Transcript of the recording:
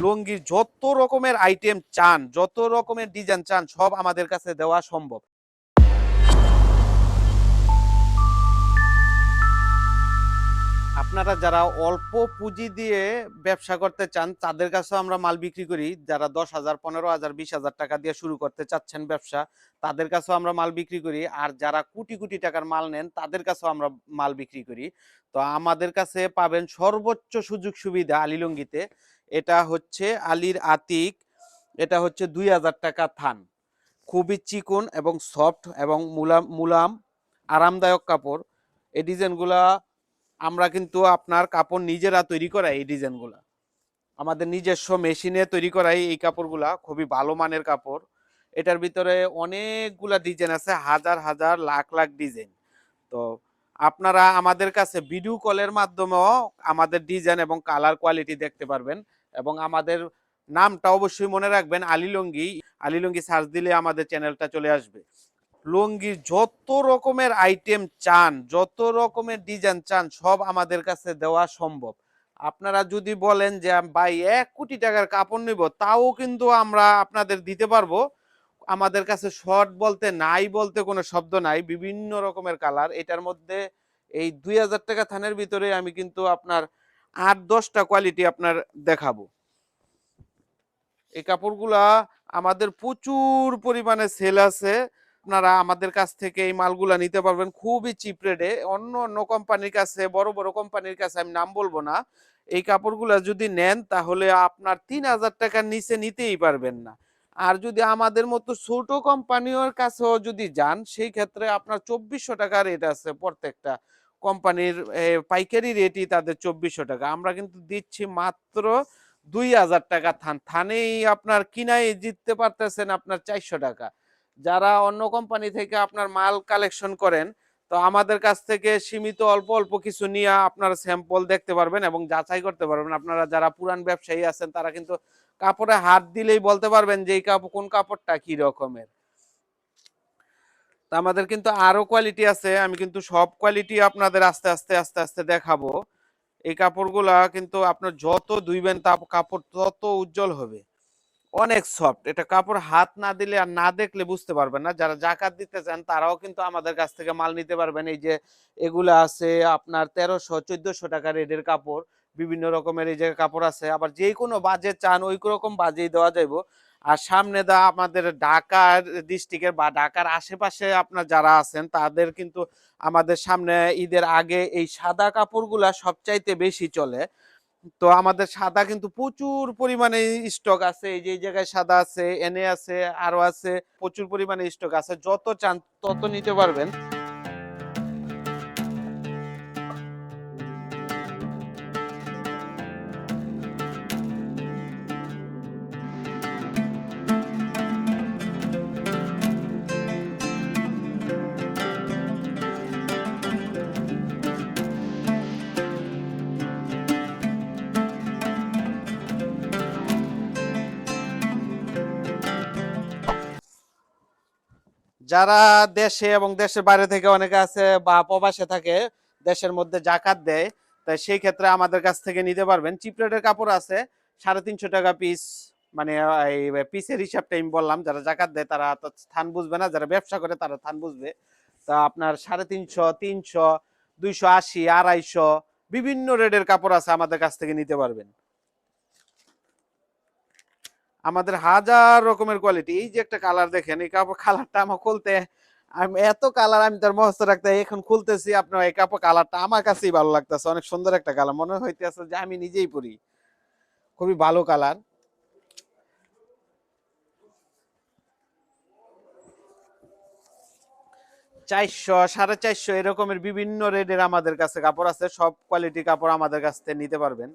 লুঙ্গির যত রকমের আইটেম চান, যত রকমের ডিজাইন চান, সব আমাদের কাছে দেওয়া সম্ভব। আপনারা যারা অল্প পুঁজি দিয়ে ব্যবসা করতে চান তাদের কাছেও আমরা মাল বিক্রি করি। যারা 10,000, 15,000, 20,000 টাকা দিয়ে শুরু করতে চাচ্ছেন ব্যবসা, তাদের কাছেও আমরা মাল বিক্রি করি। আর যারা কোটি কোটি টাকার মাল নেন তাদের কাছেও আমরা মাল বিক্রি করি। তো আমাদের কাছে পাবেন সর্বোচ্চ সুযোগ সুবিধা আলী লুঙ্গিতে। এটা হচ্ছে আলীর আতিক, এটা হচ্ছে 2,000 টাকা থান। খুবই চিকন এবং সফট এবং মুলাম আরামদায়ক কাপড়। এই ডিজাইনগুলা আমরা কিন্তু আপনার কাপড় নিজেরা তৈরি করাই। এই ডিজাইনগুলা আমাদের নিজস্ব মেশিনে তৈরি করাই। এই কাপড়গুলা খুবই ভালো মানের কাপড়। এটার ভিতরে অনেকগুলা ডিজাইন আছে, হাজার হাজার লাখ লাখ ডিজাইন। তো আপনারা আমাদের কাছে ভিডিও কলের মাধ্যমেও আমাদের ডিজাইন এবং কালার কোয়ালিটি দেখতে পারবেন। এবং আমাদের নামটা অবশ্যই মনে রাখবেন, আলী লুঙ্গি। আলী লুঙ্গি সার্চ দিলে আমাদের চ্যানেলটা চলে আসবে। লুঙ্গির যত রকমের আইটেম চান, যত রকমের ডিজাইন চান, সব আমাদের কাছে দেওয়া সম্ভব। আপনারা যদি বলেন যে ভাই 1 কোটি টাকার কাপড় নিব, তাও কিন্তু আমরা আপনাদের দিতে পারবো। আমাদের কাছে শর্ট বলতে নাই, বলতে কোনো শব্দ নাই। বিভিন্ন রকমের কালার এটার মধ্যে। এই 2,000 টাকা থানের ভিতরে আমি কিন্তু আপনার 8-10টা কোয়ালিটি আপনার দেখাবো। এই কাপড়গুলা আমাদের প্রচুর পরিমাণে সেল আছে। আপনারা আমাদের কাছ থেকে এই মালগুলা নিতে পারবেন খুবই চিপ রেটে। অন্য অন্য কোম্পানির কাছে, বড় বড় কোম্পানির কাছে, আমি নাম বলবো না, এই কাপড়গুলা যদি নেন তাহলে আপনার 3,000 টাকার নিচে নিতেই পারবেন না। আর যদি আমাদের মতো ছোট কোম্পানির কাছেও যদি যান, সেই ক্ষেত্রে আপনার 2,400 টাকা রেট আছে। প্রত্যেকটা কোম্পানির পাইকারি রেটই তাদের 2,400 টাকা। আমরা কিন্তু দিচ্ছি মাত্র 2,000 টাকা থান। থানেই আপনার কিনাই জিততে পারতেছেন আপনার 400 টাকা। যারা অন্য কোম্পানি থেকে আপনার মাল কালেকশন করেন, তো আমাদের কাছ থেকে সীমিত অল্প অল্প কিছু নিয়ে আপনারা স্যাম্পল দেখতে পারবেন এবং যাচাই করতে পারবেন। আপনারা যারা পুরান ব্যবসায়ী আছেন তারা কিন্তু কাপড়ে হাত দিলেই বলতে পারবেন যে এই কাপড়, কোন কাপড়টা কি রকমের। তো আমাদের কিন্তু আরো কোয়ালিটি আছে। আমি কিন্তু সব কোয়ালিটি আপনাদের আস্তে আস্তে আস্তে আস্তে দেখাবো। এই কাপড়গুলা কিন্তু আপনার যত ধুইবেন কাপড় তত উজ্জ্বল হবে। অনেক সফট। এটা কাপড় হাত না দিলে আর না দেখলে বুঝতে পারবেন না। যারা জাকাত দিতে চান তারাও কিন্তু আমাদের কাছ থেকে মাল নিতে পারবেন। এই যে এগুলা আছে আপনার 1300-1400 টাকা রেটের কাপড়। বিভিন্ন রকমের এই যে কাপড় আছে। আবার যে কোনো বাজে চান ওই রকম বাজেই দেওয়া যাইবো। আর সামনে দা আমাদের ঢাকার ডিস্ট্রিক্টের বা ঢাকার আশেপাশে আপনার যারা আছেন তাদের কিন্তু আমাদের সামনে ঈদের আগে এই সাদা কাপড়গুলা সবচাইতে বেশি চলে। তো আমাদের সাদা কিন্তু প্রচুর পরিমাণে স্টক আছে। এই যে এই জায়গায় সাদা আছে, এনে আছে, আরো আছে। প্রচুর পরিমাণে স্টক আছে। যত চান তত নিতে পারবেন। যারা দেশে এবং দেশের বাইরে থেকে অনেকে আছে বা প্রবাসে থাকে, দেশের মধ্যে জাকাত দেয়, তাই সেই ক্ষেত্রে আমাদের কাছ থেকে নিতে পারবেন। চিপ রেটের কাপড় আছে 350 টাকা পিস। মানে এই পিসের হিসাবটা আমি বললাম। যারা জাকাত দেয় তারা তো স্থান বুঝবে না, যারা ব্যবসা করে তারা স্থান বুঝবে। তা আপনার 350, 300, 280, 250 বিভিন্ন রেটের কাপড় আছে, আমাদের কাছ থেকে নিতে পারবেন। আমাদের হাজার রকমের কোয়ালিটি। এই যে একটা কালার দেখেন, এই কাপড় কালারটা আমার খুলতে, আমি এত কালার আমি তার মহস্ত রাখতে এখন খুলতেছি। আপনার এই কাপড় কালারটা আমার কাছেই ভালো লাগতেছে। অনেক সুন্দর একটা কালার, মনে হইতেছে যে আমি নিজেই পরি। খুবই ভালো কালার। 400, 450 এরকমের বিভিন্ন রেটের আমাদের কাছে কাপড় আছে। সব কোয়ালিটি কাপড় আমাদের কাছ থেকে নিতে পারবেন।